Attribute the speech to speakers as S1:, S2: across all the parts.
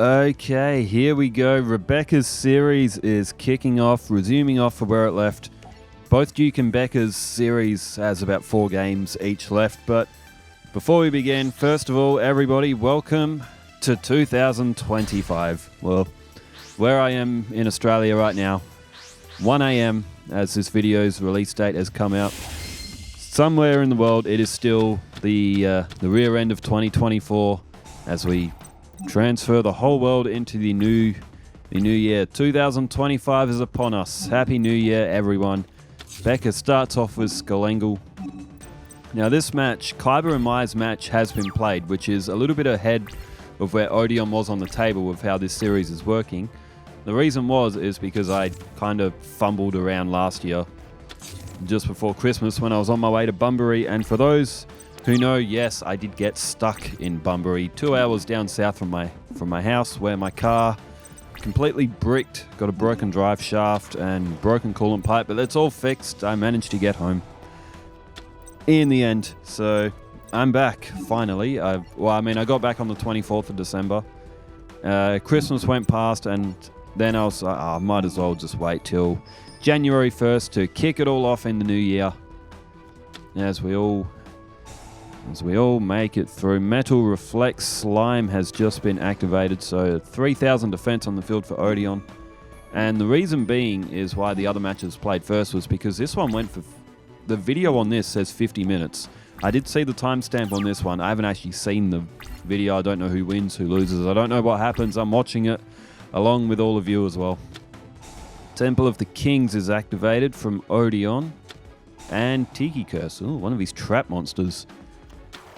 S1: Okay, here we go. Rebecca's series is kicking off, resuming off from where it left. Both Duke and Becca's series has about 4 games each left, but before we begin, first of all, everybody, welcome to 2025. Well, where I am in Australia right now, 1 a.m. as this video's release date has come out. Somewhere in the world, it is still the rear end of 2024 as we transfer the whole world into the new year. 2025 is upon us. Happy New Year, everyone. Becca starts off with Skolengel. Now this match, Kyber and Maya's match, has been played, which is a little bit ahead of where Odion was on the table with how this series is working. The reason is because I kind of fumbled around last year, just before Christmas when I was on my way to Bunbury, and for those who know, yes, I did get stuck in Bunbury, 2 hours down south from my house, where my car completely bricked, got a broken drive shaft and broken coolant pipe, but that's all fixed. I managed to get home in the end, so I'm back finally. I got back on the 24th of December. Christmas went past, and then I was like, I might as well just wait till January 1st to kick it all off in the new year. As we all make it through. Metal Reflex Slime has just been activated, so 3,000 defense on the field for Odion. And the reason being is why the other matches played first was because this one went for... The video on this says 50 minutes. I did see the timestamp on this one. I haven't actually seen the video. I don't know who wins, who loses. I don't know what happens. I'm watching it along with all of you as well. Temple of the Kings is activated from Odion. And Tiki Curse. Ooh, one of these trap monsters.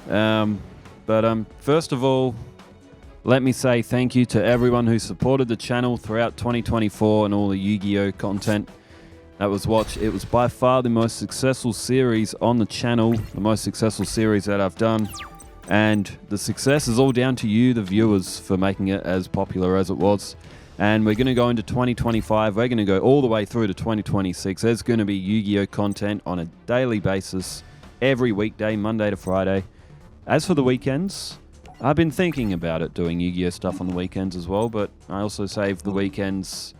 S1: First of all, let me say thank you to everyone who supported the channel throughout 2024 and all the Yu-Gi-Oh content that was watched. It was by far the most successful series on the channel, the most successful series that I've done, and the success is all down to you, the viewers, for making it as popular as it was. And we're going to go into 2025. We're going to go all the way through to 2026. There's going to be Yu-Gi-Oh content on a daily basis, every weekday, Monday to Friday. As for the weekends, I've been thinking about it, doing Yu-Gi-Oh stuff on the weekends as well, but I also save the weekends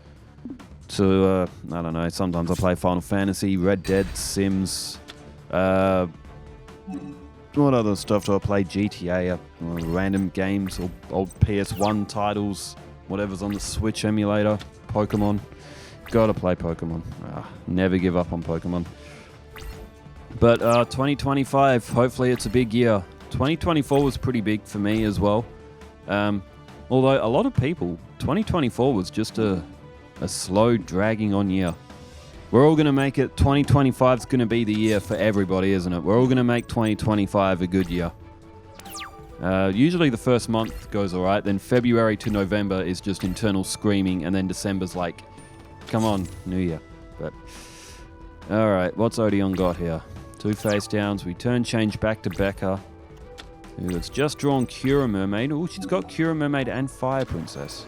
S1: to, I don't know, sometimes I play Final Fantasy, Red Dead, Sims, what other stuff do I play? GTA, random games, or old PS1 titles, whatever's on the Switch emulator, Pokemon. Gotta play Pokemon. Never give up on Pokemon. But 2025, hopefully it's a big year. 2024 was pretty big for me as well. Although a lot of people, 2024 was just a slow dragging on year. We're all going to make it. 2025 is going to be the year for everybody, isn't it? We're all going to make 2025 a good year. Usually the first month goes all right. Then February to November is just internal screaming. And then December's like, come on, new year. But all right, what's Odion got here? 2 face downs. We turn change back to Becca, who has just drawn Cura Mermaid. Oh, she's got Cura Mermaid and Fire Princess.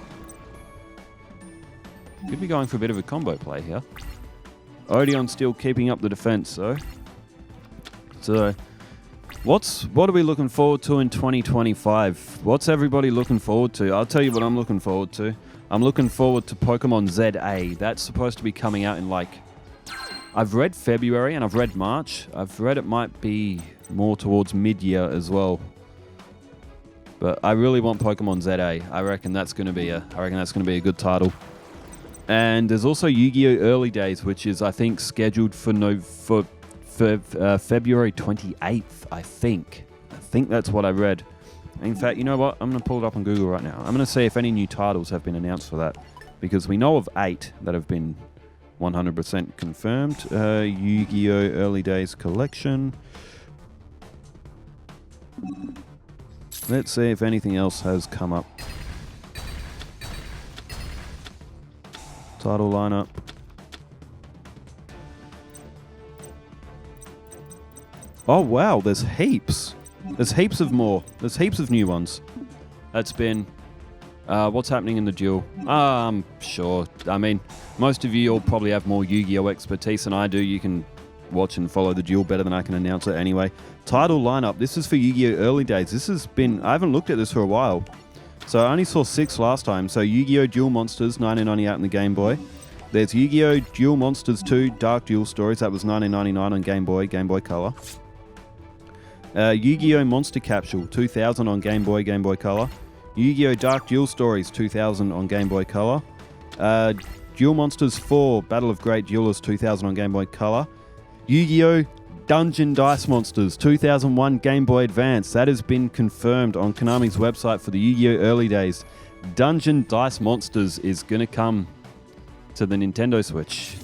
S1: Could be going for a bit of a combo play here. Odion still keeping up the defense, though. So, what are we looking forward to in 2025? What's everybody looking forward to? I'll tell you what I'm looking forward to. I'm looking forward to Pokemon ZA. That's supposed to be coming out in I've read February and I've read March. I've read it might be more towards mid-year as well. But I really want Pokemon ZA. I reckon that's going to be a good title. And there's also Yu-Gi-Oh! Early Days, which is, I think, scheduled for February 28th, I think. I think that's what I read. In fact, you know what? I'm going to pull it up on Google right now. I'm going to see if any new titles have been announced for that. Because we know of 8 that have been 100% confirmed. Yu-Gi-Oh! Early Days Collection. Let's see if anything else has come up. Title lineup. Oh wow, there's heaps. There's heaps of more. There's heaps of new ones. That's been... what's happening in the Duel? I'm sure. I mean, most of you all probably have more Yu-Gi-Oh! Expertise than I do. You can watch and follow the Duel better than I can announce it anyway. Title lineup. This is for Yu-Gi-Oh! Early Days. This has been... I haven't looked at this for a while. So I only saw 6 last time. So Yu-Gi-Oh! Duel Monsters, 1998 on the Game Boy. There's Yu-Gi-Oh! Duel Monsters 2, Dark Duel Stories. That was 1999 on Game Boy Color. Yu-Gi-Oh! Monster Capsule, 2000 on Game Boy Color. Yu-Gi-Oh! Dark Duel Stories, 2000 on Game Boy Color. Duel Monsters 4, Battle of Great Duelers, 2000 on Game Boy Color. Yu-Gi-Oh! Dungeon Dice Monsters, 2001 Game Boy Advance. That has been confirmed on Konami's website for the Yu-Gi-Oh! Early days. Dungeon Dice Monsters is going to come to the Nintendo Switch.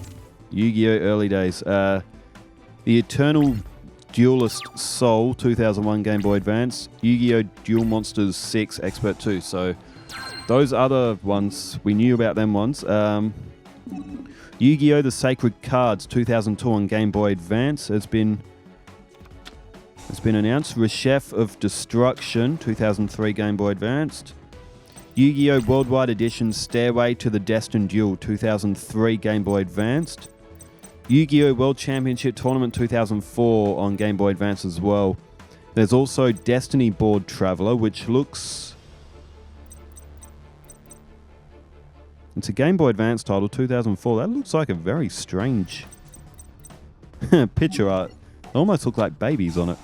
S1: Yu-Gi-Oh! Early days. The Eternal Duelist Soul, 2001 Game Boy Advance. Yu-Gi-Oh! Duel Monsters 6, Expert 2. So those other ones, we knew about them ones. Yu-Gi-Oh! The Sacred Cards, 2002 on Game Boy Advance has been announced. Reshef of Destruction, 2003 Game Boy Advanced. Yu-Gi-Oh! Worldwide Edition Stairway to the Destined Duel, 2003 Game Boy Advanced. Yu-Gi-Oh! World Championship Tournament 2004 on Game Boy Advance as well. There's also Destiny Board Traveler, which looks... It's a Game Boy Advance title, 2004. That looks like a very strange picture art. They almost look like babies on it.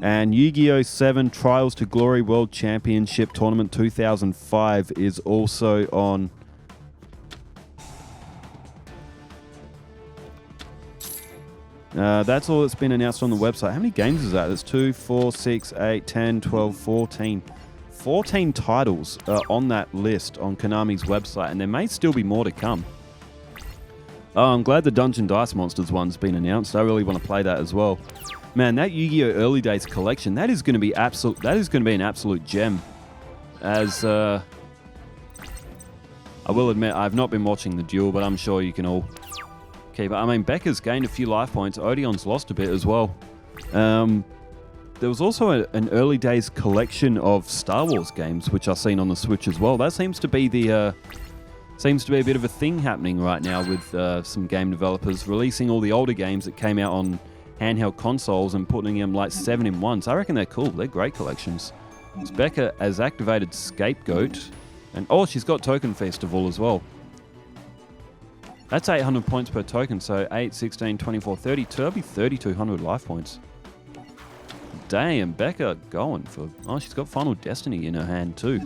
S1: And Yu-Gi-Oh! 7 Trials to Glory World Championship Tournament 2005 is also on... that's all that's been announced on the website. How many games is that? There's 2, 4, 6, 8, 10, 12, 14... 14 titles on that list on Konami's website, and there may still be more to come. Oh, I'm glad the Dungeon Dice Monsters one's been announced. I really want to play that as well. Man, that Yu-Gi-Oh! Early Days collection, that is going to be an absolute gem. As I will admit, I've not been watching the Duel, but I'm sure you can all keep it. I mean, Becca's gained a few life points. Odion's lost a bit as well. There was also an early days collection of Star Wars games, which I've seen on the Switch as well. That seems to be a bit of a thing happening right now with some game developers releasing all the older games that came out on handheld consoles and putting them like 7 in 1. So I reckon they're cool. They're great collections. So Becca has activated Scapegoat, and she's got Token Festival as well. That's 800 points per token, so 8, 16, 24, 32. That'll be 3,200 life points. Damn, Becca going for... Oh, she's got Final Destiny in her hand too.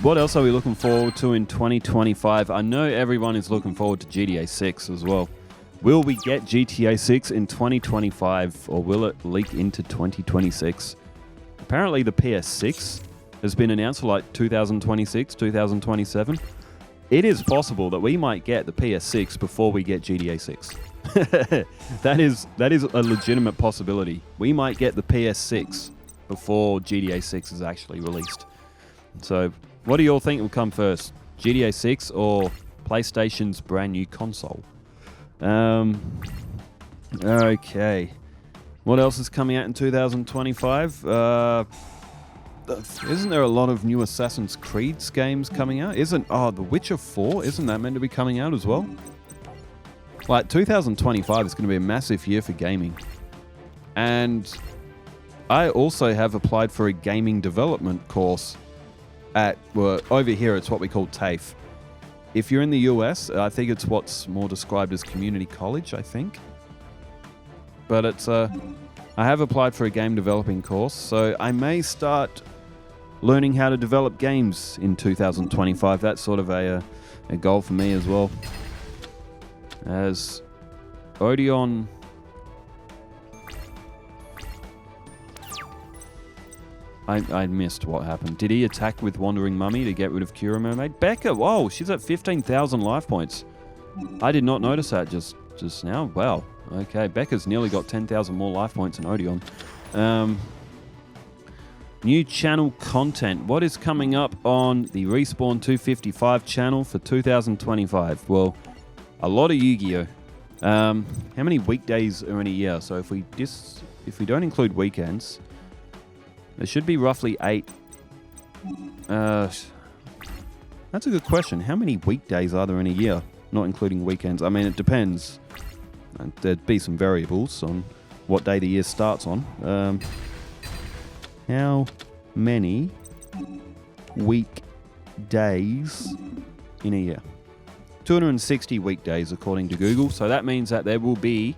S1: What else are we looking forward to in 2025? I know everyone is looking forward to GTA 6 as well. Will we get GTA 6 in 2025, or will it leak into 2026? Apparently the PS6 has been announced for like 2026, 2027. It is possible that we might get the PS6 before we get GTA 6. That is a legitimate possibility. We might get the PS6 before GTA 6 is actually released. So, what do you all think will come first? GTA 6 or PlayStation's brand new console? Okay. What else is coming out in 2025? Isn't there a lot of new Assassin's Creed games coming out? The Witcher 4, isn't that meant to be coming out as well? Like, 2025 is going to be a massive year for gaming. And I also have applied for a gaming development course over here. It's what we call TAFE. If you're in the US, I think it's what's more described as community college, I think. But I have applied for a game developing course, so I may start learning how to develop games in 2025. That's sort of a goal for me as well. As Odion... I missed what happened. Did he attack with Wandering Mummy to get rid of Cura Mermaid? Becca! Whoa, she's at 15,000 life points. I did not notice that just now. Wow. Okay, Becca's nearly got 10,000 more life points than Odion. New channel content. What is coming up on the Respawn 255 channel for 2025? Well, a lot of Yu-Gi-Oh! How many weekdays are in a year? So if we don't include weekends, there should be roughly 8. That's a good question. How many weekdays are there in a year, not including weekends? I mean, it depends. There'd be some variables on what day the year starts on. how many weekdays in a year? 260 weekdays according to Google. So that means that there will be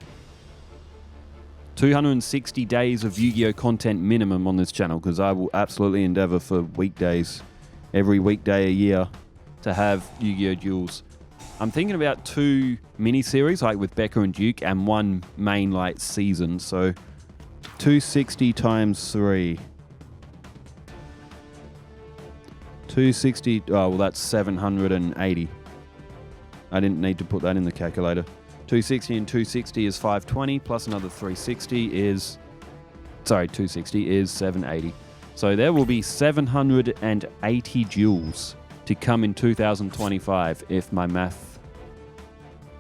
S1: 260 days of Yu-Gi-Oh content minimum on this channel, because I will absolutely endeavor for weekdays, every weekday a year, to have Yu-Gi-Oh duels. I'm thinking about 2 mini-series, like with Becca and Duke, and 1 main like season. So 260 times 3. 260, oh, well, that's 780. I didn't need to put that in the calculator. 260 and 260 is 520, plus another 360 is... Sorry, 260 is 780. So there will be 780 duels to come in 2025, if my math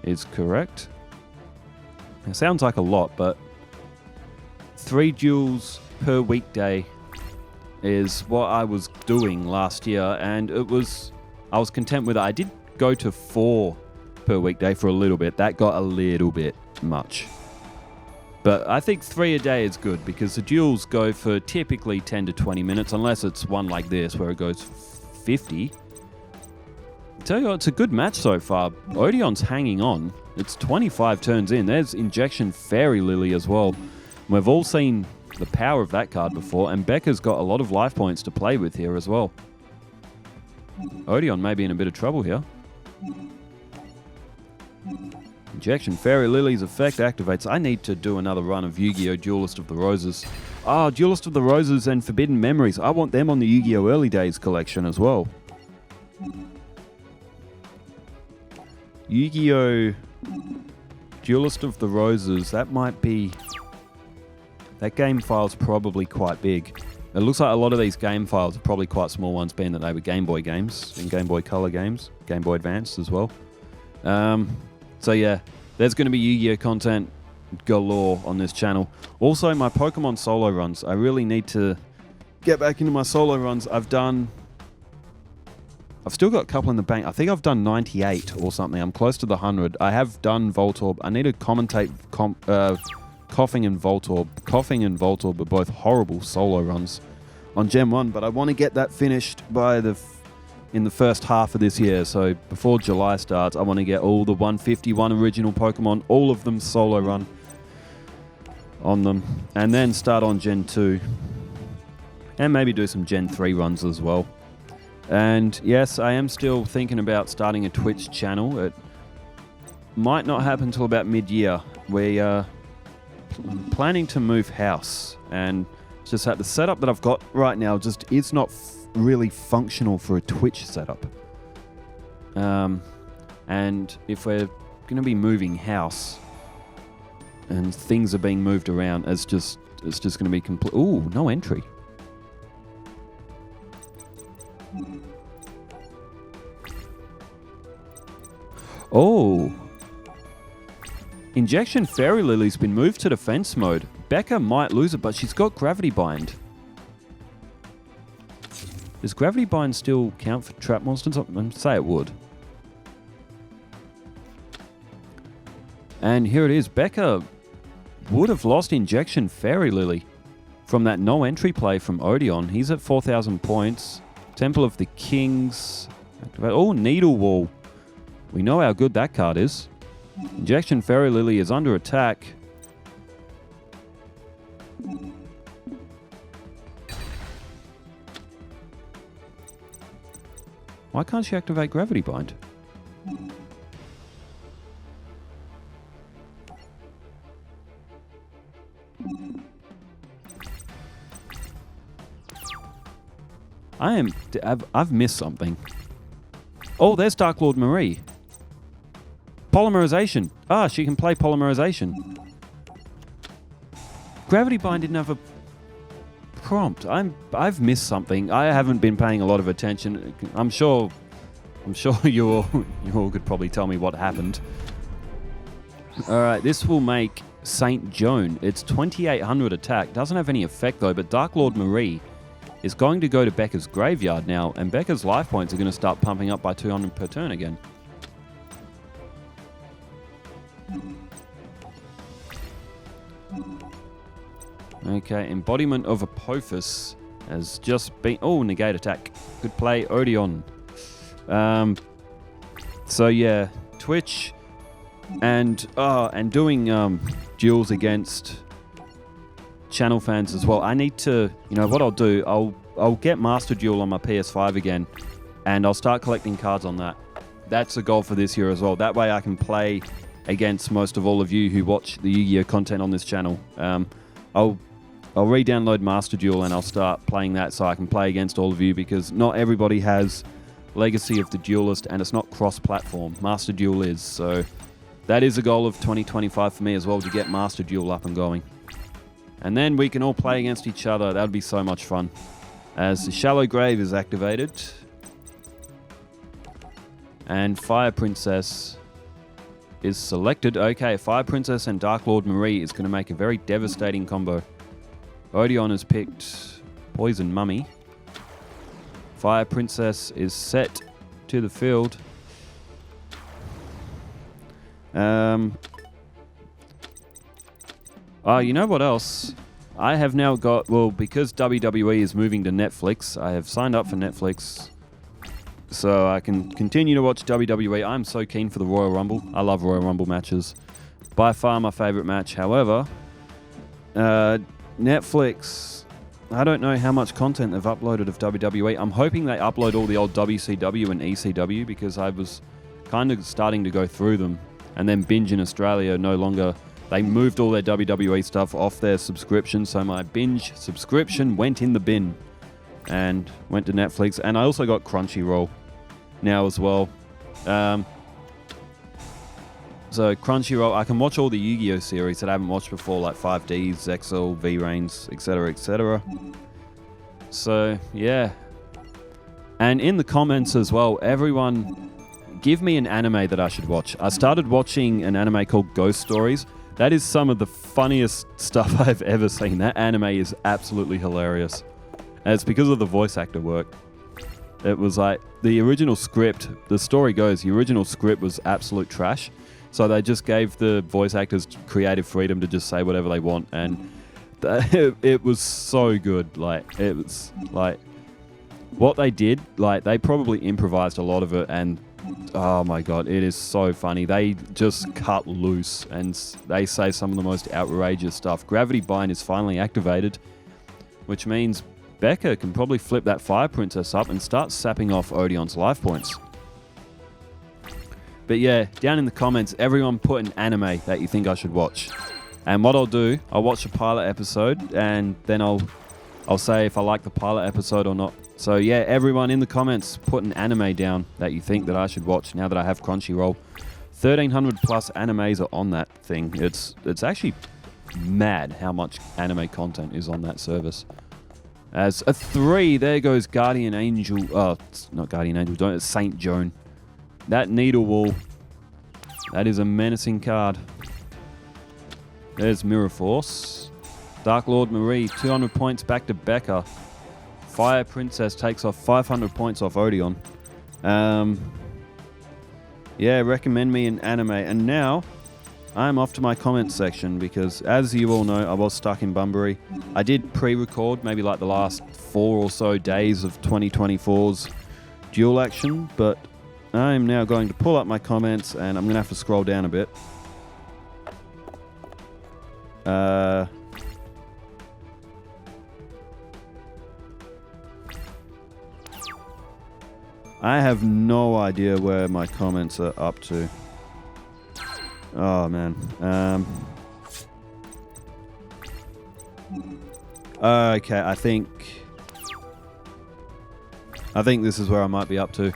S1: is correct. It sounds like a lot, but 3 duels per weekday is what I was doing last year, and I was content with it. I did go to 4 per weekday for a little bit. That got a little bit much. But I think 3 a day is good, because the duels go for typically 10 to 20 minutes, unless it's one like this where it goes 50. I tell you what, it's a good match so far. Odion's hanging on. It's 25 turns in. There's Injection Fairy Lily as well. We've all seen the power of that card before, and Becca's got a lot of life points to play with here as well. Odion may be in a bit of trouble here. Injection Fairy Lily's effect activates. I need to do another run of Yu-Gi-Oh! Duelist of the Roses. Ah, Duelist of the Roses and Forbidden Memories. I want them on the Yu-Gi-Oh! Early Days collection as well. Yu-Gi-Oh! Duelist of the Roses. That might be... That game file's probably quite big. It looks like a lot of these game files are probably quite small ones, being that they were Game Boy games and Game Boy Color games. Game Boy Advance as well. So yeah, there's going to be Yu-Gi-Oh! Content galore on this channel. Also, my Pokemon solo runs. I really need to get back into my solo runs. I've still got a couple in the bank. I think I've done 98 or something. I'm close to the 100. I have done Voltorb. I need to commentate Coughing and Voltorb. Coughing and Voltorb are both horrible solo runs on Gen 1, but I want to get that finished by in the first half of this year. So before July starts, I want to get all the 151 original Pokemon, all of them solo run on them, and then start on Gen 2. And maybe do some Gen 3 runs as well. And yes, I am still thinking about starting a Twitch channel. It might not happen until about mid-year. We are planning to move house, and it's just that the setup that I've got right now just is not really functional for a Twitch setup. And if we're going to be moving house and things are being moved around, it's just going to be complete. Ooh, no entry. Oh. Injection Fairy Lily's been moved to defense mode. Becca might lose it, but she's got Gravity Bind. Does Gravity Bind still count for trap monsters? I'd say it would. And here it is. Becca would have lost Injection Fairy Lily from that no entry play from Odion. He's at 4,000 points. Temple of the Kings. Oh, Needle Wall. We know how good that card is. Injection Fairy Lily is under attack. Why can't she activate Gravity Bind? I've missed something. Oh, there's Dark Lord Marie. Polymerization. Ah, she can play Polymerization. Gravity Bind didn't have a prompt. I've missed something. I haven't been paying a lot of attention. I'm sure you all could probably tell me what happened. All right, this will make Saint Joan. It's 2,800 attack. Doesn't have any effect though, but Dark Lord Marie is going to go to Becca's graveyard now, and Becca's life points are going to start pumping up by 200 per turn again. Okay, Embodiment of Apophis has just been... Oh, negate attack. Good play, Odion. So yeah, Twitch and doing duels against channel fans as well. I need to, you know what I'll do? I'll get Master Duel on my PS5 again, and I'll start collecting cards on that. That's a goal for this year as well. That way I can play against most of all of you who watch the Yu-Gi-Oh content on this channel. I'll re-download Master Duel and I'll start playing that so I can play against all of you, because not everybody has Legacy of the Duelist and it's not cross-platform. Master Duel is, so that is a goal of 2025 for me as well, to get Master Duel up and going. And then we can all play against each other. That would be so much fun. As the Shallow Grave is activated. And Fire Princess is selected. Okay, Fire Princess and Dark Lord Marie is going to make a very devastating combo. Odion has picked Poison Mummy. Fire Princess is set to the field. You know what else? I have now got, well, because WWE is moving to Netflix, I have signed up for Netflix so I can continue to watch WWE. I'm so keen for the Royal Rumble. I love Royal Rumble matches. By far my favorite match. However, Netflix, I don't know how much content they've uploaded of WWE. I'm hoping they upload all the old WCW and ECW, because I was kind of starting to go through them. And then Binge in Australia no longer... They moved all their WWE stuff off their subscription, so my Binge subscription went in the bin and went to Netflix. And I also got Crunchyroll now as well. So Crunchyroll, I can watch all the Yu-Gi-Oh series that I haven't watched before, like 5Ds, Zexal, V-Reigns, etc., etc. So, yeah. And in the comments as well, everyone, give me an anime that I should watch. I started watching an anime called Ghost Stories. That is some of the funniest stuff I've ever seen. That anime is absolutely hilarious. And it's because of the voice actor work. It was like, the original script, the story goes, the original script was absolute trash. So they just gave the voice actors creative freedom to just say whatever they want. And it was so good. Like, it was like, what they did, like, they probably improvised a lot of it, and oh my god, it is so funny. They just cut loose and they say some of the most outrageous stuff. Gravity Bind is finally activated, which means Becca can probably flip that Fire Princess up and start sapping off Odion's life points. But yeah, down in the comments, everyone put an anime that you think I should watch. And what I'll do, I'll watch a pilot episode and then I'll say if I like the pilot episode or not. So yeah, everyone in the comments, put an anime down that you think that I should watch now that I have Crunchyroll. 1,300 plus animes are on that thing. It's actually mad how much anime content is on that service. As a 3, there goes Guardian Angel. Oh, it's not Guardian Angel, don't. It's Saint Joan. That Needle Wall. That is a menacing card. There's Mirror Force. Dark Lord Marie, 200 points back to Becca. Fire Princess takes off 500 points off Odion. Yeah, recommend me an anime. And now, I'm off to my comments section because, as you all know, I was stuck in Bunbury. I did pre-record maybe like the last 4 or so days of 2024's duel action, but I'm now going to pull up my comments and I'm going to have to scroll down a bit. I have no idea where my comments are up to. Oh, man. Okay, I think this is where I might be up to.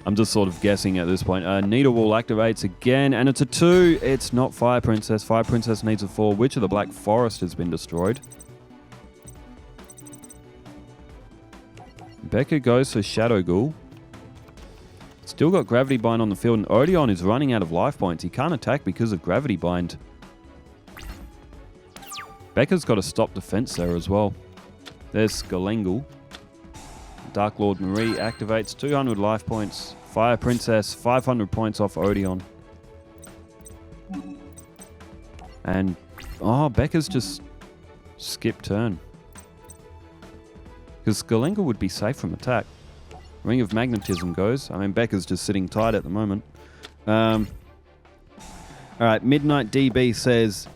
S1: I'm just sort of guessing at this point. Needle Wall activates again, and it's a 2. It's not Fire Princess. Fire Princess needs a 4. Witch of the Black Forest has been destroyed. Becca goes for Shadow Ghoul. Still got Gravity Bind on the field, and Odion is running out of life points. He can't attack because of Gravity Bind. Becca's got a stop defense there as well. There's Skalengul. Dark Lord Marie activates 200 life points. Fire Princess, 500 points off Odion. And, oh, Becca's just skipped turn. Because Skalenga would be safe from attack. Ring of Magnetism goes. I mean, Becca's just sitting tight at the moment. All right, Midnight DB says,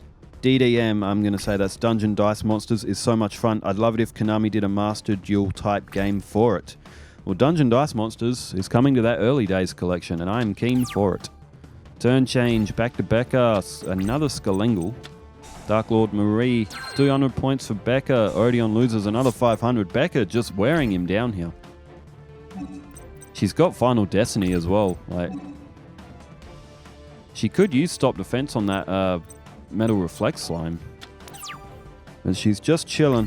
S1: DDM, I'm going to say that's Dungeon Dice Monsters, is so much fun. I'd love it if Konami did a Master Duel type game for it. Well, Dungeon Dice Monsters is coming to that early days collection, and I am keen for it. Turn change, back to Becca, another Skalengal. Dark Lord Marie, 200 points for Becca. Odion loses another 500. Becca just wearing him down here. She's got Final Destiny as well. Like, she could use Stop Defense on that Metal Reflect slime. But she's just chilling.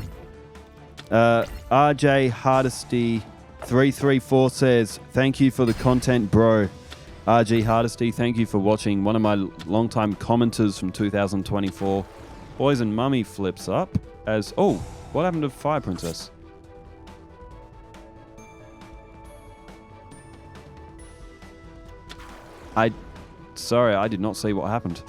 S1: RJ Hardesty 334 says, thank you for the content, bro. RG Hardesty, thank you for watching. One of my longtime commenters from 2024. Boys and Mummy flips up as... Oh, what happened to Fire Princess? Sorry, I did not see what happened.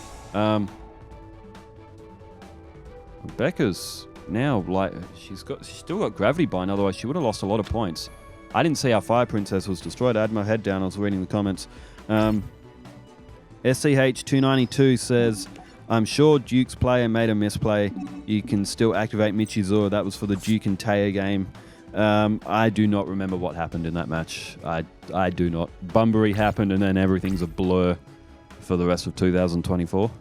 S1: Becca's now, like, she's still got Gravity Bind, otherwise she would have lost a lot of points. I didn't see how Fire Princess was destroyed. I had my head down, I was reading the comments. SCH292 says, I'm sure Duke's player made a misplay. You can still activate Michizora. That was for the Duke and Taya game. I do not remember what happened in that match. I do not. Bunbury happened and then everything's a blur for the rest of 2024.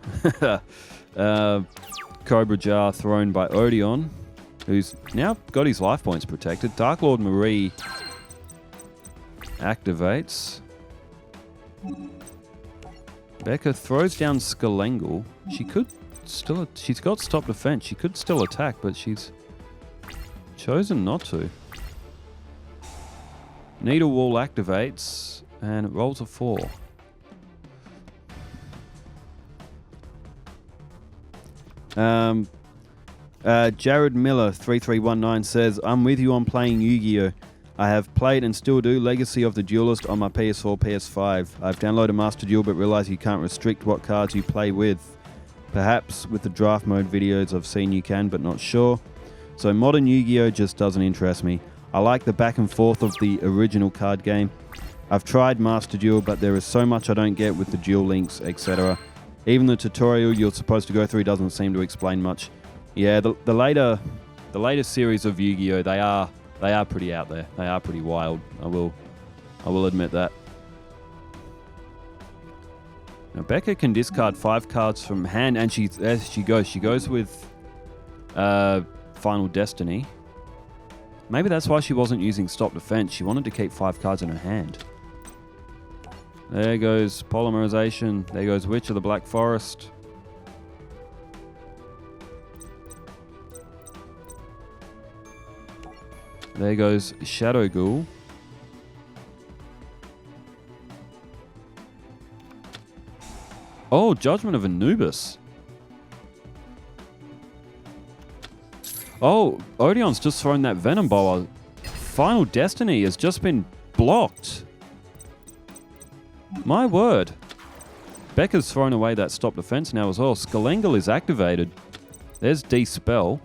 S1: Cobra Jar thrown by Odion, who's now got his life points protected. Dark Lord Marie activates. Becca throws down Skalengal. She could still... She's got Stop Defense. She could still attack, but she's chosen not to. Needle Wall activates, and it rolls a 4. Jared Miller 3319 says, I'm with you on playing Yu-Gi-Oh! I have played and still do Legacy of the Duelist on my PS4, PS5. I've downloaded Master Duel but realized you can't restrict what cards you play with. Perhaps with the draft mode videos I've seen you can, but not sure. So modern Yu-Gi-Oh! Just doesn't interest me. I like the back and forth of the original card game. I've tried Master Duel, but there is so much I don't get with the duel links, etc. Even the tutorial you're supposed to go through doesn't seem to explain much. Yeah, the later series of Yu-Gi-Oh! They are pretty out there. They are pretty wild. I will admit that. Now Becca can discard 5 cards from hand, and as she goes with Final Destiny. Maybe that's why she wasn't using Stop Defense. She wanted to keep 5 cards in her hand. There goes Polymerization. There goes Witch of the Black Forest. There goes Shadow Ghoul. Oh, Judgment of Anubis. Oh, Odion's just thrown that Venom Boa. Final Destiny has just been blocked. My word. Becca's thrown away that Stop Defense now as well. Skalengal is activated. There's Dispel.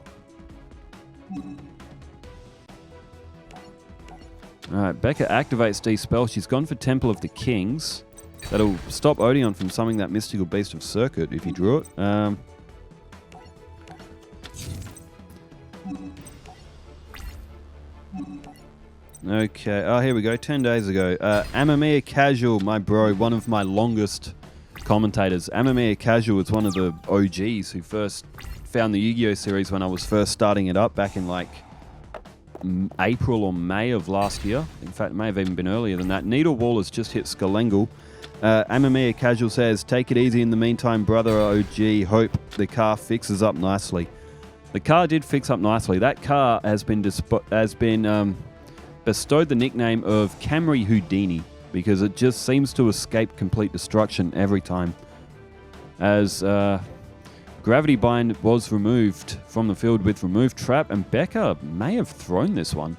S1: Alright, Becca activates Dispel. She's gone for Temple of the Kings. That'll stop Odion from summoning that Mystical Beast of Circuit if he drew it. Okay, oh, here we go. 10 days ago. Amamiya Casual, my bro, one of my longest commentators. Amamiya Casual is one of the OGs who first found the Yu-Gi-Oh! Series when I was first starting it up back in like April or May of last year. In fact, it may have even been earlier than that. Needle Wall has just hit Skalengal. Amamiya Casual says, take it easy in the meantime, brother OG. Hope the car fixes up nicely. The car did fix up nicely. That car has been bestowed the nickname of Camry Houdini because it just seems to escape complete destruction every time. As Gravity Bind was removed from the field with Remove Trap, and Becca may have thrown this one.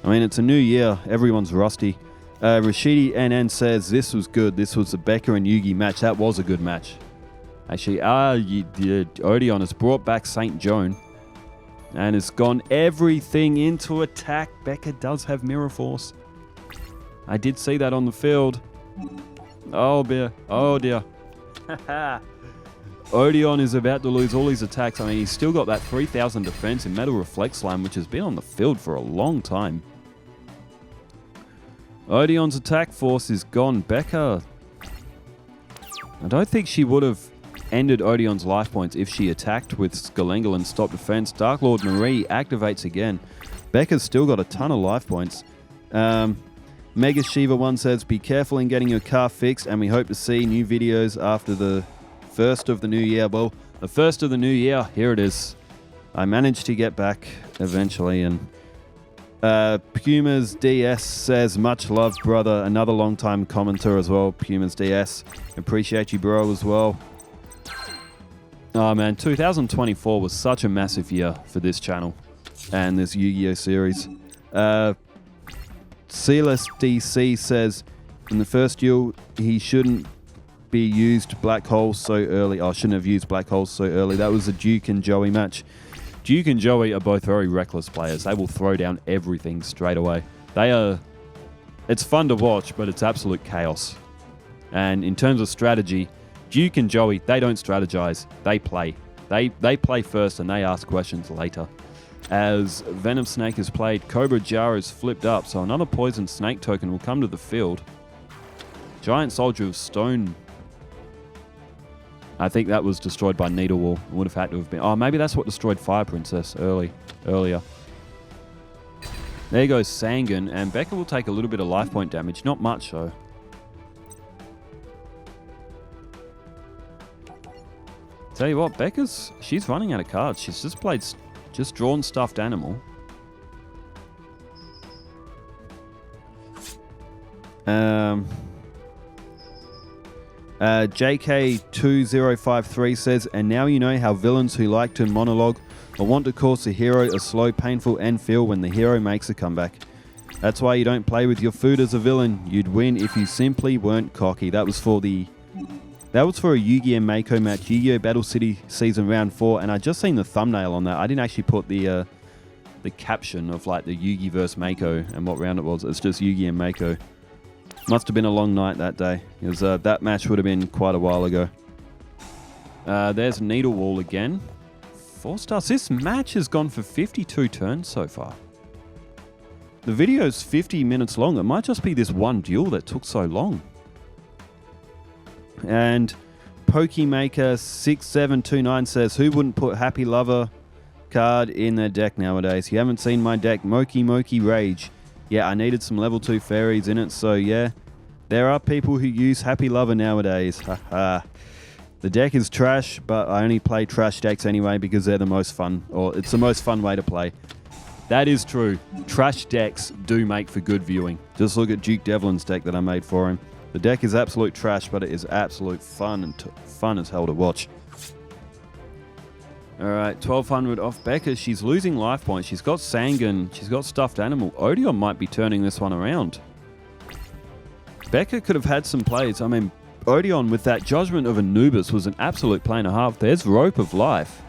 S1: I mean, it's a new year. Everyone's rusty. Rashidi NN says, this was good. This was the Becca and Yugi match. That was a good match. Actually, Odion has brought back St. Joan. And it's gone everything into attack. Becca does have Mirror Force. I did see that on the field. Oh dear. Oh dear. Odion is about to lose all his attacks. I mean, he's still got that 3000 defense in Metal Reflect Slime, which has been on the field for a long time. Odion's attack force is gone. Becca, I don't think she would have ended Odion's life points if she attacked with Skalengel and stopped defense. Dark Lord Marie activates again. Becca's still got a ton of life points. Mega Shiva 1 says, be careful in getting your car fixed, and we hope to see new videos after the first of the new year. Well, the first of the new year, here it is. I managed to get back eventually, and Puma's DS says, much love, brother. Another long-time commenter as well, Puma's DS. Appreciate you, bro, as well. Oh, man, 2024 was such a massive year for this channel and this Yu-Gi-Oh! Series. Sealess DC says, in the first duel, he shouldn't be used black holes so early. Oh, shouldn't have used black holes so early. That was a Duke and Joey match. Duke and Joey are both very reckless players. They will throw down everything straight away. It's fun to watch, but it's absolute chaos. And in terms of strategy, Duke and Joey, they don't strategize. They play. They play first and they ask questions later. As Venom Snake is played, Cobra Jar is flipped up, so another Poison Snake token will come to the field. Giant Soldier of Stone. I think that was destroyed by Needle Wall. It would have had to have been. Oh, maybe that's what destroyed Fire Princess earlier. There goes Sangan, and Becca will take a little bit of life point damage. Not much, though. Tell you what, she's running out of cards. She's just drawn Stuffed Animal. JK2053 says, and now you know how villains who like to monologue or want to cause the hero a slow, painful end feel when the hero makes a comeback. That's why you don't play with your food as a villain. You'd win if you simply weren't cocky. That was for a Yu-Gi-Oh! Mako match, Yu-Gi-Oh! Battle City Season Round 4, and I just seen the thumbnail on that. I didn't actually put the caption of like the Yu-Gi vs Mako and what round it was. It's just Yu-Gi and Mako. Must have been a long night that day, because that match would have been quite a while ago. There's Needle Wall again. 4 stars. This match has gone for 52 turns so far. The video's 50 minutes long. It might just be this one duel that took so long. And Pokemaker6729 says, who wouldn't put Happy Lover card in their deck nowadays? You haven't seen my deck, Moki Rage. Yeah, I needed some level 2 fairies in it, so yeah. There are people who use Happy Lover nowadays. Haha. The deck is trash, but I only play trash decks anyway because they're the most fun, or it's the most fun way to play. That is true. Trash decks do make for good viewing. Just look at Duke Devlin's deck that I made for him. The deck is absolute trash, but it is absolute fun and fun as hell to watch. Alright, 1200 off Becca. She's losing life points. She's got Sangan. She's got Stuffed Animal. Odion might be turning this one around. Becca could have had some plays. I mean, Odion with that Judgment of Anubis was an absolute play and a half. There's Rope of Life.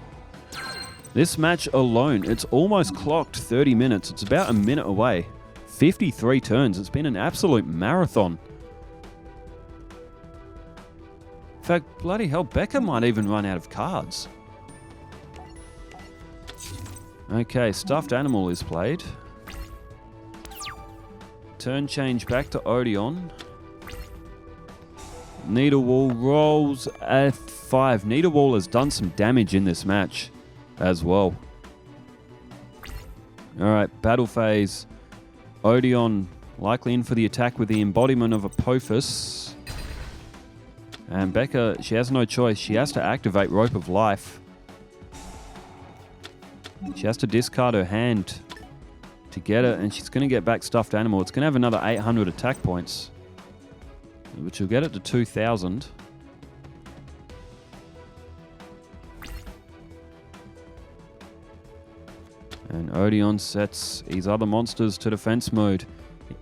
S1: This match alone, it's almost clocked 30 minutes. It's about a minute away. 53 turns. It's been an absolute marathon. In fact, bloody hell, Becca might even run out of cards. Okay, Stuffed Animal is played. Turn change back to Odion. Needle Wall rolls at 5. Needle Wall has done some damage in this match as well. Alright, battle phase. Odion likely in for the attack with the embodiment of Apophis. And Becca, she has no choice. She has to activate Rope of Life. She has to discard her hand to get it, and she's going to get back Stuffed Animal. It's going to have another 800 attack points, which will get it to 2,000. And Odion sets his other monsters to defense mode.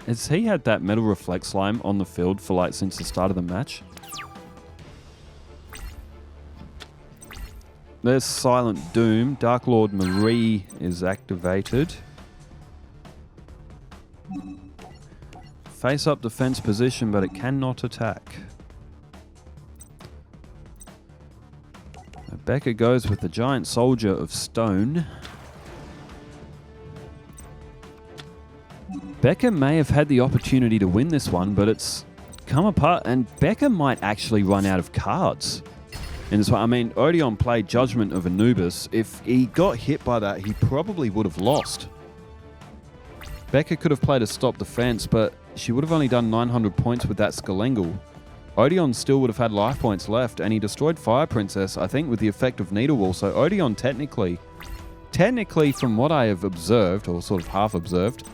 S1: Has he had that Metal Reflect Slime on the field for since the start of the match? There's Silent Doom. Dark Lord Marie is activated. Face up defense position, but it cannot attack. Becca goes with the Giant Soldier of Stone. Becca may have had the opportunity to win this one, but it's come apart, and Becca might actually run out of cards in this one. I mean, Odion played Judgment of Anubis. If he got hit by that, he probably would have lost. Becca could have played a stop defense, but she would have only done 900 points with that Skelengal. Odion still would have had life points left, and he destroyed Fire Princess, I think, with the effect of Needle Wall. So Odion technically, from what I have observed, or sort of half observed,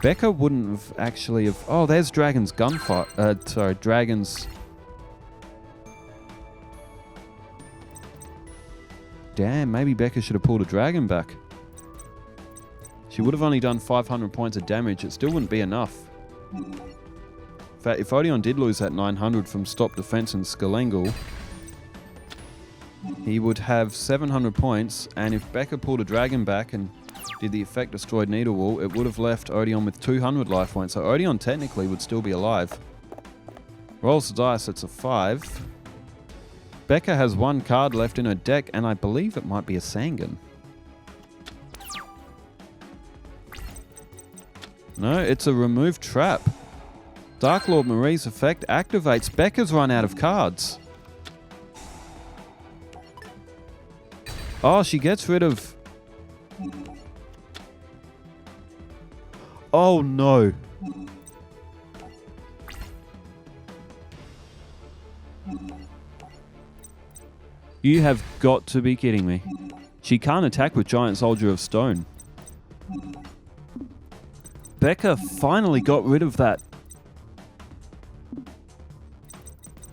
S1: Becca wouldn't have actually have... Oh, there's Dragon's gunfight. Dragon's... Damn, maybe Becca should have pulled a dragon back. She would have only done 500 points of damage. It still wouldn't be enough. In fact, if Odion did lose that 900 from stop defense and Skelengal, he would have 700 points, and if Becca pulled a dragon back and did the effect destroyed Needle Wall, it would have left Odion with 200 life points. So Odion technically would still be alive. Rolls the dice, it's a 5. Becca has one card left in her deck, and I believe it might be a Sangan. No, it's a remove trap. Dark Lord Marie's effect activates. Becca's run out of cards. Oh, she gets rid of... Oh, no. You have got to be kidding me. She can't attack with Giant Soldier of Stone. Becca finally got rid of that.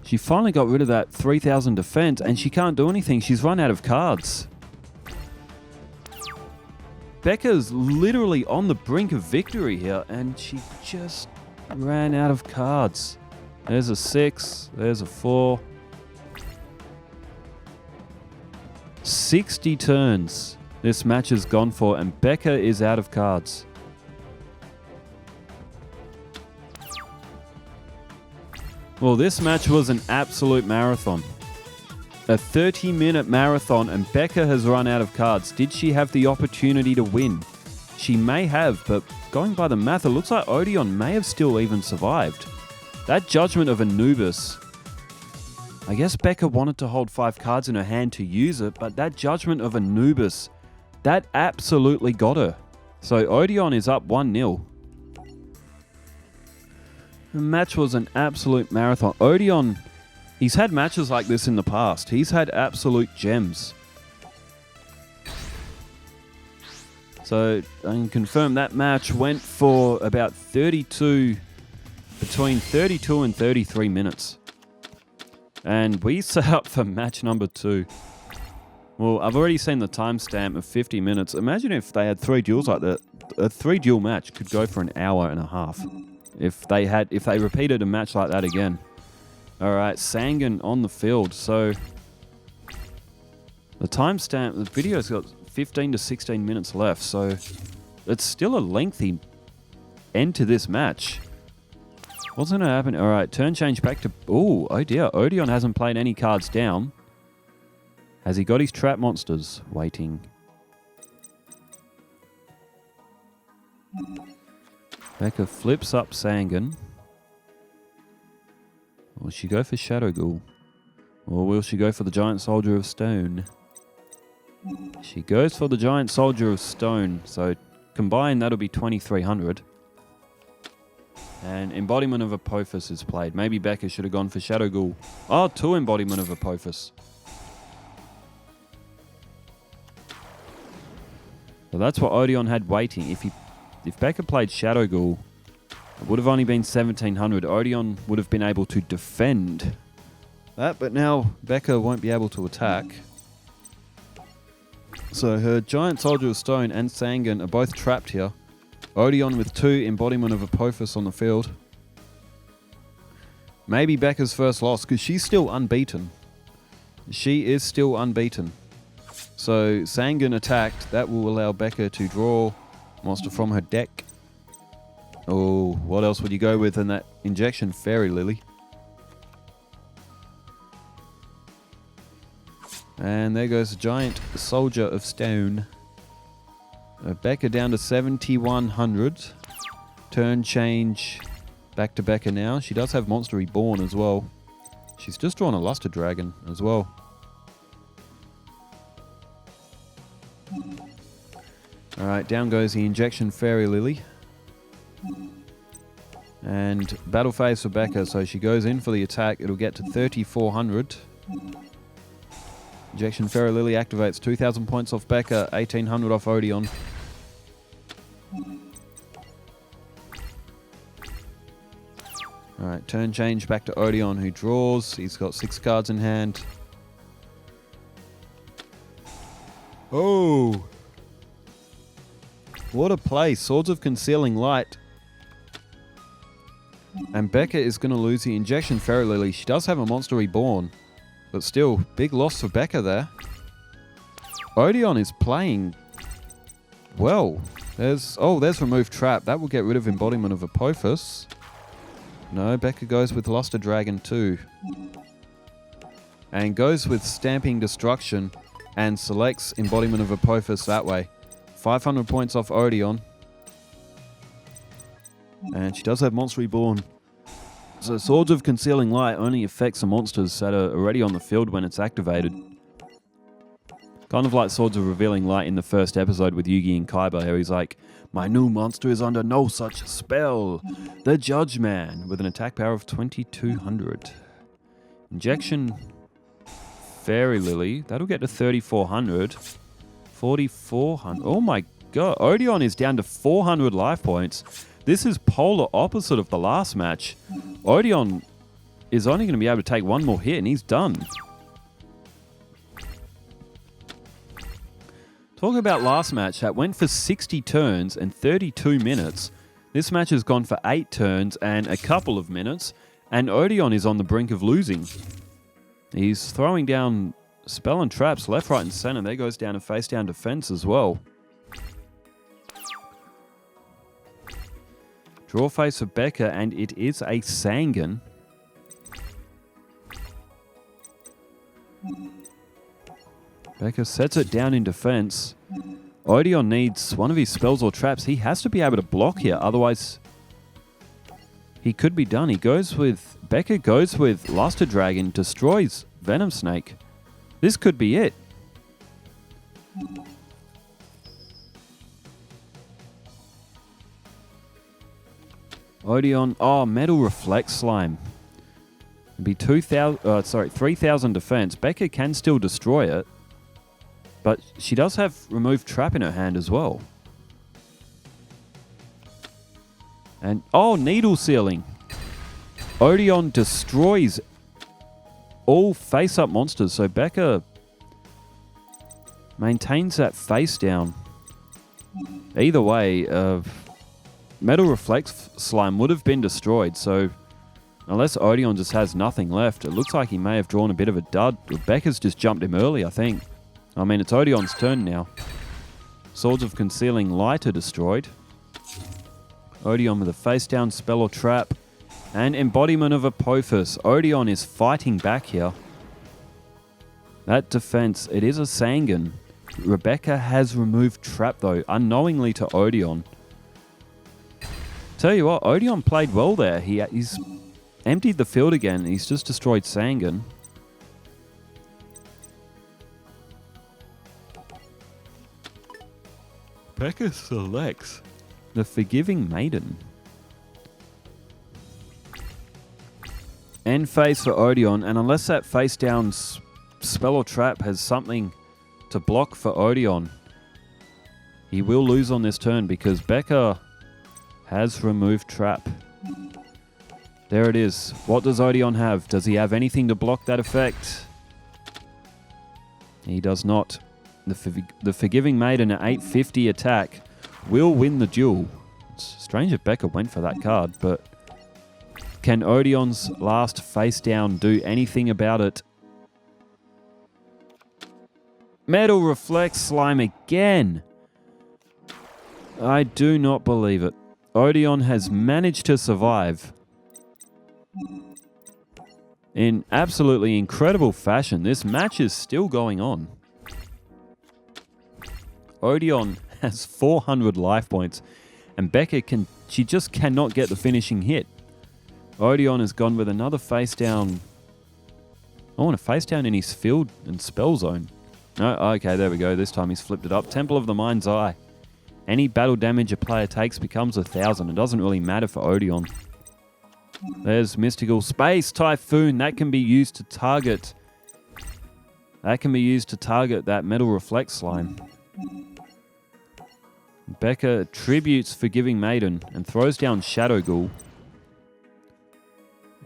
S1: She finally got rid of that 3000 defense, and she can't do anything. She's run out of cards. Becca's literally on the brink of victory here, and she just ran out of cards. There's a 6. There's a 4. 60 turns this match has gone for, and Becca is out of cards. Well, this match was an absolute marathon. A 30-minute marathon, and Becca has run out of cards. Did she have the opportunity to win? She may have, but going by the math, it looks like Odion may have still even survived. That Judgment of Anubis... I guess Becca wanted to hold 5 cards in her hand to use it, but that Judgment of Anubis, that absolutely got her. So Odion is up 1-0. The match was an absolute marathon. Odion, he's had matches like this in the past. He's had absolute gems. So I can confirm that match went for about between 32 and 33 minutes. And we set up for match number 2. Well, I've already seen the timestamp of 50 minutes. Imagine if they had 3 duels like that. A 3-duel match could go for an hour and a half. If they repeated a match like that again. Alright, Sangan on the field. So the timestamp, the video's got 15 to 16 minutes left, so it's still a lengthy end to this match. What's going to happen? Alright, turn change back to... Oh, oh dear. Odion hasn't played any cards down. Has he got his trap monsters waiting? Becca flips up Sangan. Will she go for Shadow Ghoul? Or will she go for the Giant Soldier of Stone? She goes for the Giant Soldier of Stone. So combined, that'll be 2300. And Embodiment of Apophis is played. Maybe Becca should have gone for Shadow Ghoul. Oh, 2 Embodiment of Apophis. So that's what Odion had waiting. If Becca played Shadow Ghoul, it would have only been 1700. Odion would have been able to defend that, but now Becca won't be able to attack. So her Giant Soldier of Stone and Sangan are both trapped here. Odion with 2 Embodiment of Apophis on the field. Maybe Becca's first loss, because she's still unbeaten. She is still unbeaten. So Sangan attacked. That will allow Becca to draw monster from her deck. Oh, what else would you go with in that injection? Fairy Lily. And there goes a giant soldier of stone. Becca down to 7,100. Turn change back to Becca now. She does have Monster Reborn as well. She's just drawn a Luster Dragon as well. Alright, down goes the Injection Fairy Lily. And battle phase for Becca, so she goes in for the attack. It'll get to 3,400. Injection Fairy Lily activates 2,000 points off Becca, 1,800 off Odion. Alright, turn change back to Odion, who draws. He's got 6 cards in hand. Oh! What a play. Swords of Concealing Light. And Becca is going to lose the Injection Fairy Lily. She does have a Monster Reborn. But still, big loss for Becca there. Odion is playing well. There's Remove Trap. That will get rid of Embodiment of Apophis. No, Becca goes with Luster Dragon too. And goes with Stamping Destruction and selects Embodiment of Apophis that way. 500 points off Odion. And she does have Monster Reborn. So Swords of Concealing Light only affects the monsters that are already on the field when it's activated. Kind of like Swords of Revealing Light in the first episode with Yugi and Kaiba, where he's like, "My new monster is under no such spell. The Judge Man," with an attack power of 2,200. Injection Fairy Lily. That'll get to 3,400. 4,400. Oh my god. Odion is down to 400 life points. This is polar opposite of the last match. Odion is only going to be able to take one more hit and he's done. Talk about last match. That went for 60 turns and 32 minutes. This match has gone for 8 turns and a couple of minutes. And Odion is on the brink of losing. He's throwing down spell and traps left, right, and center. There goes down a face down defense as well. Draw face for Becca, and it is a Sangan. Becca sets it down in defense. Odion needs one of his spells or traps. He has to be able to block here, otherwise he could be done. Becca goes with Luster Dragon, destroys Venom Snake. This could be it. Odion, Metal Reflect Slime. It'd be 3,000 defense. Becca can still destroy it, but she does have Remove Trap in her hand as well. And, Needle Sealing. Odion destroys all face-up monsters, so Becca maintains that face down. Either way, Metal Reflex Slime would have been destroyed, so unless Odion just has nothing left, it looks like he may have drawn a bit of a dud. Becca's just jumped him early, I think. I mean, it's Odion's turn now. Swords of Concealing Light are destroyed. Odion with a face down spell or trap. And Embodiment of Apophis. Odion is fighting back here. That defense, it is a Sangan. Rebecca has removed trap though, unknowingly to Odion. Tell you what, Odion played well there. He's emptied the field again. He's just destroyed Sangan. Becca selects the Forgiving Maiden. End phase for Odion, and unless that face down spell or trap has something to block for Odion, he will lose on this turn because Becca has removed trap. There it is. What does Odion have? Does he have anything to block that effect? He does not. The Forgiving Maiden at 850 attack will win the duel. It's strange that Becca went for that card, but can Odion's last face down do anything about it? Metal Reflect Slime again. I do not believe it. Odion has managed to survive in absolutely incredible fashion. This match is still going on. Odion has 400 life points, and Becca she just cannot get the finishing hit. Odion has gone with another face down. I want a face down in his field and spell zone. No, okay, there we go. This time he's flipped it up. Temple of the Mind's Eye. Any battle damage a player takes becomes 1,000. It doesn't really matter for Odion. There's Mystical Space Typhoon. That can be used to target. That Metal Reflect Slime. Becca tributes Forgiving Maiden and throws down Shadow Ghoul,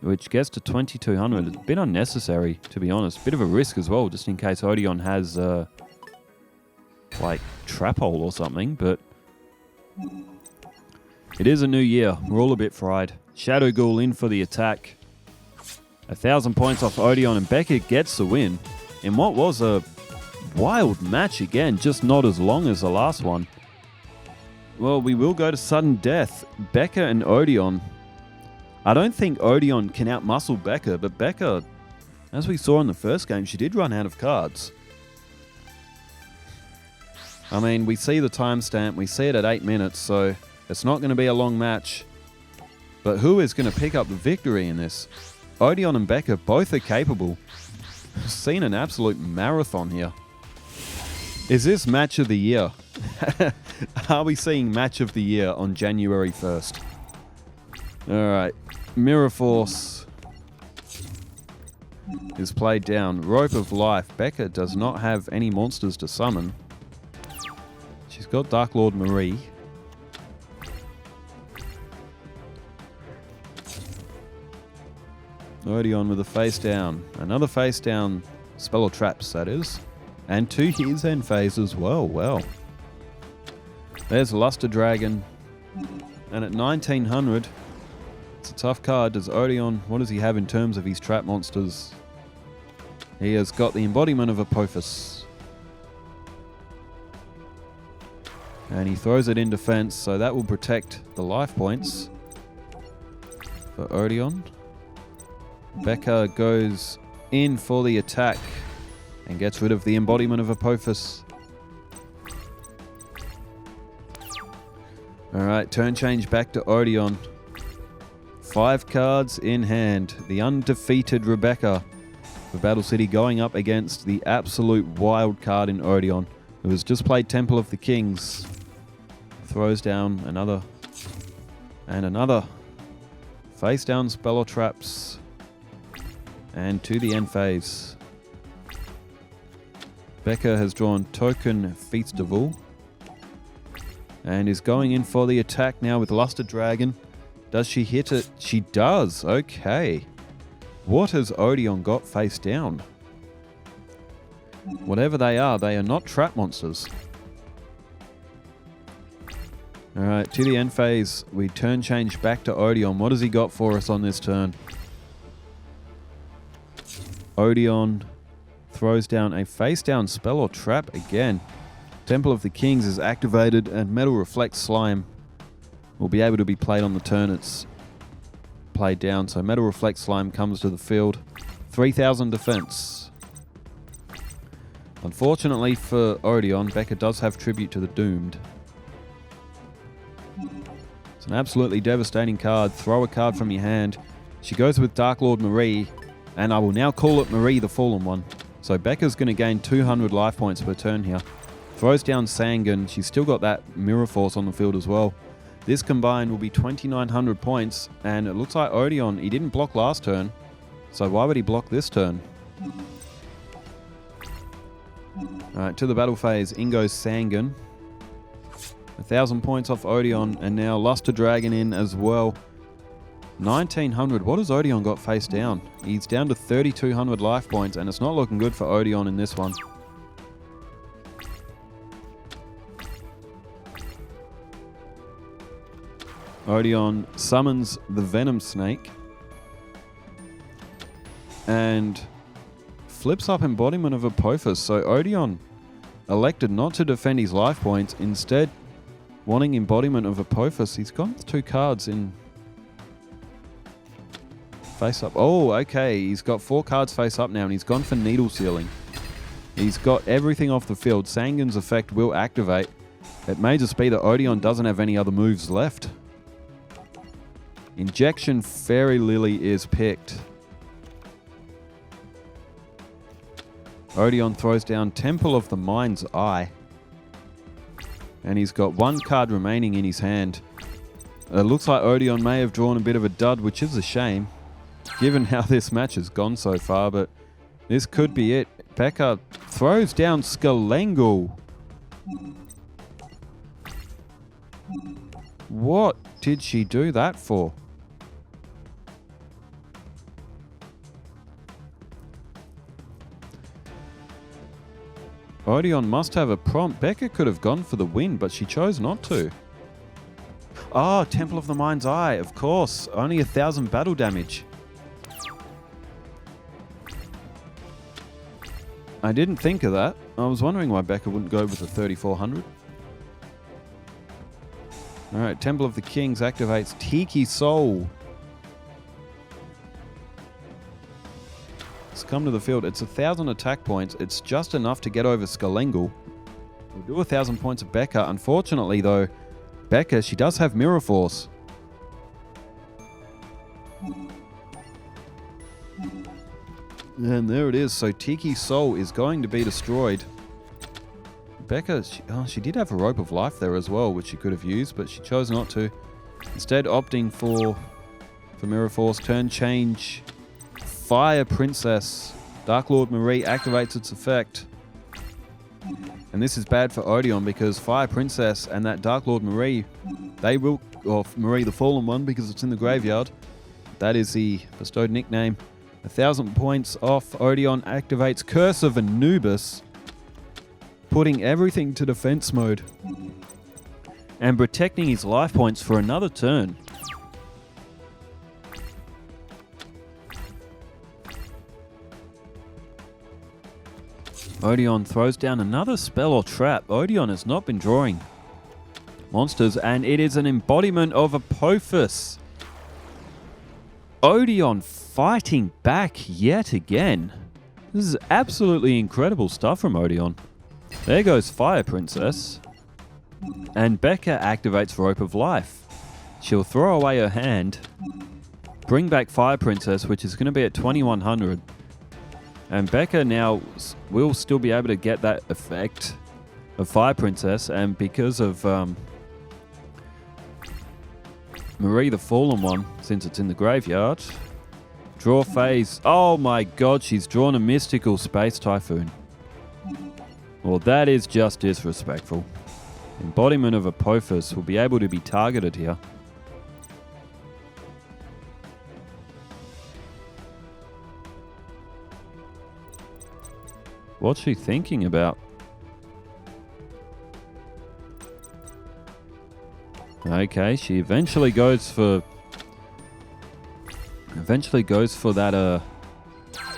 S1: which gets to 2,200. It's a bit unnecessary, to be honest. Bit of a risk as well, just in case Odion has, like, Trap Hole or something, but it is a new year. We're all a bit fried. Shadow Ghoul in for the attack. 1,000 points off Odion, and Becca gets the win in what was a wild match again, just not as long as the last one. Well, we will go to sudden death. Becca and Odion. I don't think Odion can outmuscle Becca, but Becca, as we saw in the first game, she did run out of cards. I mean, we see the timestamp, we see it at 8 minutes, so it's not going to be a long match. But who is going to pick up the victory in this? Odion and Becca both are capable. We've seen an absolute marathon here. Is this match of the year? Are we seeing match of the year on January 1st? Alright, Mirror Force is played down. Rope of Life. Becca does not have any monsters to summon. She's got Dark Lord Marie. Odion with a face down. Another face down spell or traps, that is. And 2 years end phase as well. Well. There's Luster Dragon. And at 1,900, it's a tough card. Does Odion, what does he have in terms of his trap monsters? He has got the embodiment of Apophis. And he throws it in defense, so that will protect the life points for Odion. Becca goes in for the attack and gets rid of the embodiment of Apophis. Alright, turn change back to Odion. 5 cards in hand. The undefeated Rebecca for Battle City going up against the absolute wild card in Odion, who has just played Temple of the Kings. Throws down another and another. Face down spell or traps. And to the end phase. Becca has drawn Token Feastival and is going in for the attack now with Luster Dragon. Does she hit it? She does. Okay. What has Odion got face down? Whatever they are not trap monsters. Alright, to the end phase, we turn change back to Odion. What has he got for us on this turn? Odion throws down a face down spell or trap again. Temple of the Kings is activated and Metal Reflect Slime will be able to be played on the turn it's played down. So Metal Reflect Slime comes to the field. 3,000 defense. Unfortunately for Odion, Becca does have Tribute to the Doomed. It's an absolutely devastating card. Throw a card from your hand. She goes with Dark Lord Marie, and I will now call it Marie the Fallen One. So Becca's going to gain 200 life points per turn here. Throws down Sangan. She's still got that Mirror Force on the field as well. This combined will be 2,900 points, and it looks like Odion, he didn't block last turn, so why would he block this turn? Alright, to the battle phase, in goes Sangan. 1,000 points off Odion, and now Luster Dragon in as well. 1,900. What has Odion got face down? He's down to 3,200 life points, and it's not looking good for Odion in this one. Odion summons the Venom Snake and flips up embodiment of Apophis. So Odion elected not to defend his life points, instead wanting embodiment of Apophis. He's gone with 2 cards in face up. Oh, okay. He's got 4 cards face up now, and he's gone for Needle Sealing. He's got everything off the field. Sangan's effect will activate. It may just be that Odion doesn't have any other moves left. Injection Fairy Lily is picked. Odion throws down Temple of the Mind's Eye. And he's got 1 card remaining in his hand. It looks like Odion may have drawn a bit of a dud, which is a shame, given how this match has gone so far, but this could be it. Becca throws down Skalengal. What did she do that for? Odion must have a prompt. Becca could have gone for the win, but she chose not to. Oh, Temple of the Mind's Eye, of course. Only 1,000 battle damage. I didn't think of that. I was wondering why Becca wouldn't go with the 3,400. Alright, Temple of the Kings activates Tiki Soul. Let's come to the field. It's 1,000 attack points. It's just enough to get over Skalengal. We'll do 1,000 points of Becca. Unfortunately, though, Becca, she does have Mirror Force. And there it is. So Tiki Soul is going to be destroyed. Becca, she did have a Rope of Life there as well, which she could have used, but she chose not to. Instead, opting for Mirror Force. Turn change. Fire Princess. Dark Lord Marie activates its effect. And this is bad for Odion because Fire Princess and that Dark Lord Marie, they will, or Marie the Fallen One because it's in the graveyard. That is the bestowed nickname. 1,000 points off. Odion activates Curse of Anubis, putting everything to defense mode and protecting his life points for another turn. Odion throws down another spell or trap. Odion has not been drawing monsters, and it is an embodiment of Apophis. Odion fighting back yet again. This is absolutely incredible stuff from Odion. There goes Fire Princess. And Becca activates Rope of Life. She'll throw away her hand, bring back Fire Princess, which is going to be at 2,100. And Becca now will still be able to get that effect of Fire Princess, and because of Marie the Fallen One, since it's in the graveyard, draw phase. Oh my god, she's drawn a Mystical Space Typhoon. Well, that is just disrespectful. Embodiment of Apophis will be able to be targeted here. What's she thinking about? Okay, she eventually goes for that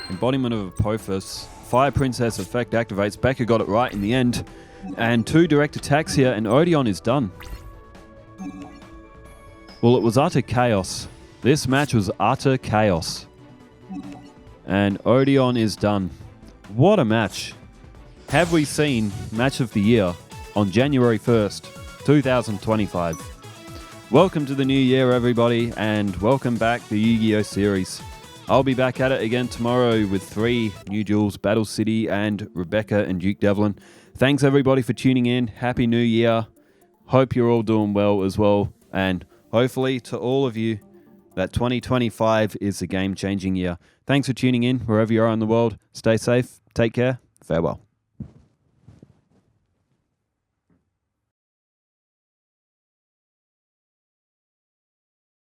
S1: embodiment of Apophis. Fire Princess effect activates. Becca got it right in the end. And 2 direct attacks here, and Odion is done. Well, it was utter chaos. This match was utter chaos. And Odion is done. What a match. Have we seen Match of the Year on January 1st, 2025. Welcome to the new year, everybody, and welcome back to the Yu-Gi-Oh! Series. I'll be back at it again tomorrow with 3 new duels, Battle City and Rebecca and Duke Devlin. Thanks, everybody, for tuning in. Happy New Year. Hope you're all doing well as well. And hopefully, to all of you, that 2025 is a game-changing year. Thanks for tuning in wherever you are in the world. Stay safe. Take care. Farewell.